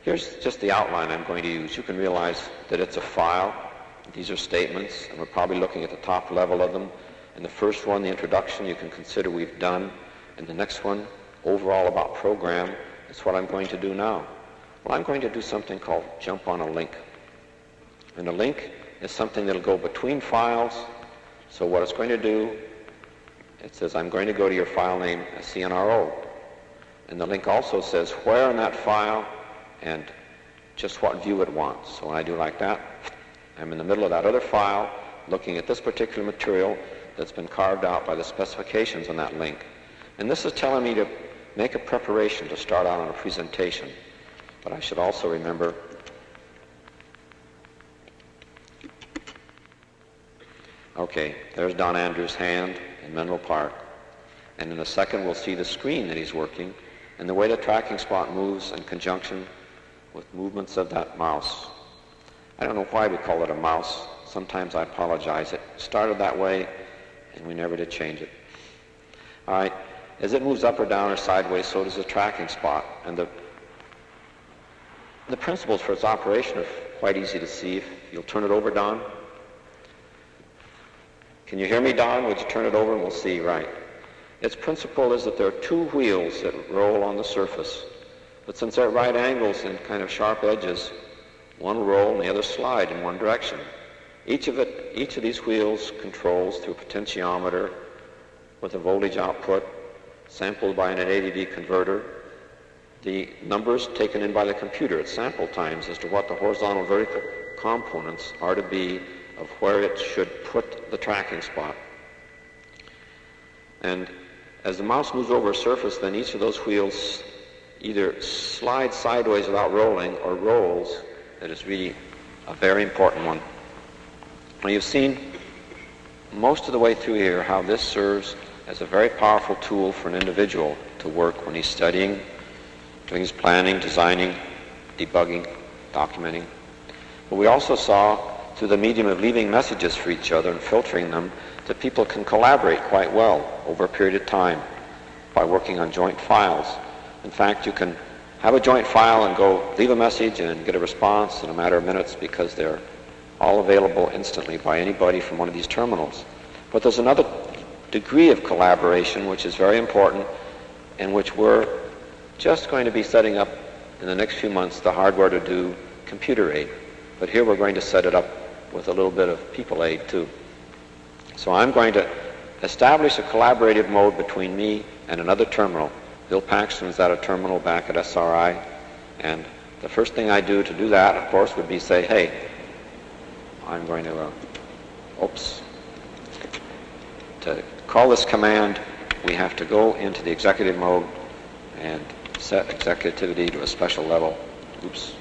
Here's just the outline I'm going to use. You can realize that it's a file. These are statements, and we're probably looking at the top level of them. And the first one, the introduction, you can consider we've done. And the next one, overall about program, is what I'm going to do now. Well, I'm going to do something called jump on a link. And a link is something that'll go between files. So what it's going to do, it says I'm going to go to your file name as CNRO. And the link also says where in that file and just what view it wants. So when I do like that, I'm in the middle of that other file looking at this particular material that's been carved out by the specifications on that link. And this is telling me to make a preparation to start out on a presentation. But I should also remember okay, there's Don Andrews' hand in Menlo Park. And in a second we'll see the screen that he's working and the way the tracking spot moves in conjunction with movements of that mouse. I don't know why we call it a mouse. Sometimes I apologize. It started that way and we never did change it. All right, as it moves up or down or sideways, so does the tracking spot. And the principles for its operation are quite easy to see. If you'll turn it over, Don. Can you hear me, Don? Would you turn it over and we'll see, right. Its principle is that there are two wheels that roll on the surface. But since they're at right angles and kind of sharp edges, one will roll and the other slide in one direction. Each of these wheels controls through a potentiometer with a voltage output sampled by an 880V converter, the numbers taken in by the computer at sample times as to what the horizontal vertical components are to be of where it should put the tracking spot. And as the mouse moves over a surface, then each of those wheels either slides sideways without rolling or rolls. That is really a very important one. Now you've seen most of the way through here how this serves as a very powerful tool for an individual to work when he's studying, doing his planning, designing, debugging, documenting. But we also saw through the medium of leaving messages for each other and filtering them that people can collaborate quite well over a period of time by working on joint files. In fact, you can have a joint file and go leave a message and get a response in a matter of minutes because they're all available instantly by anybody from one of these terminals. But there's another degree of collaboration which is very important and which we're just going to be setting up in the next few months the hardware to do computer aid. But here we're going to set it up with a little bit of people aid too. So I'm going to establish a collaborative mode between me and another terminal. Bill Paxton is at a terminal back at SRI, and the first thing I do to do that, of course, would be say, hey, I'm going to, to call this command, we have to go into the executive mode and set executivity to a special level. Oops.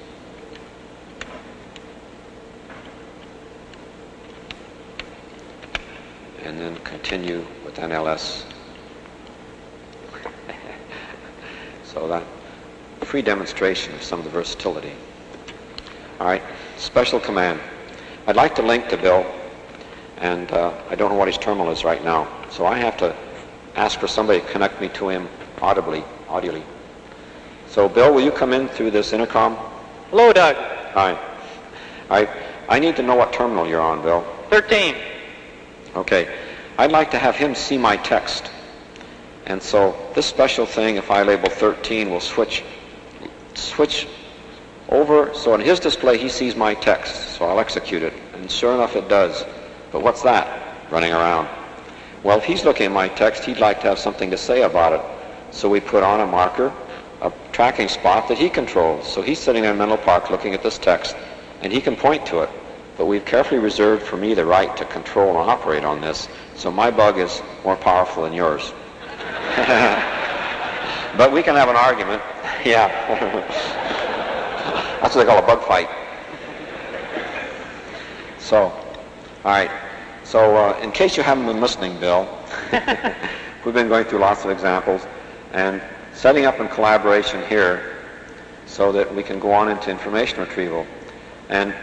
And then continue with NLS. So that free demonstration of some of the versatility. All right, special command. I'd like to link to Bill, and I don't know what his terminal is right now, so I have to ask for somebody to connect me to him audibly. So Bill, will you come in through this intercom? Hello, Doug. Hi. All right, I need to know what terminal you're on, Bill. 13. Okay, I'd like to have him see my text. And so this special thing, if I label 13, will switch over. So in his display, he sees my text. So I'll execute it. And sure enough, it does. But what's that running around? Well, if he's looking at my text, he'd like to have something to say about it. So we put on a marker, a tracking spot that he controls. So he's sitting in Menlo Park looking at this text, and he can point to it. But we've carefully reserved for me the right to control and operate on this. So my bug is more powerful than yours. But we can have an argument. Yeah. That's what they call a bug fight. So, all right. So in case you haven't been listening, Bill, we've been going through lots of examples and setting up in collaboration here so that we can go on into information retrieval. And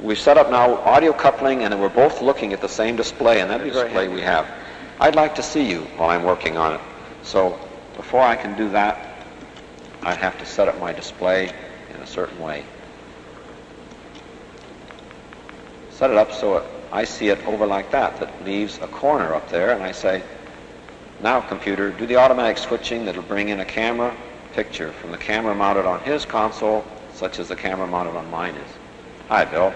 we've set up now audio coupling, and we're both looking at the same display, and that display we have. I'd like to see you while I'm working on it. So before I can do that, I have to set up my display, in a certain way. Set it up so I see it over like that. That leaves a corner up there, and I say, now computer, do the automatic switching that'll bring in a camera picture from the camera mounted on his console, such as the camera mounted on mine is. Hi, Bill.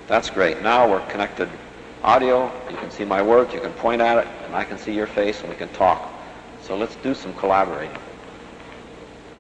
That's great. Now we're connected audio. You can see my work, you can point at it, and I can see your face, and we can talk. So let's do some collaborating.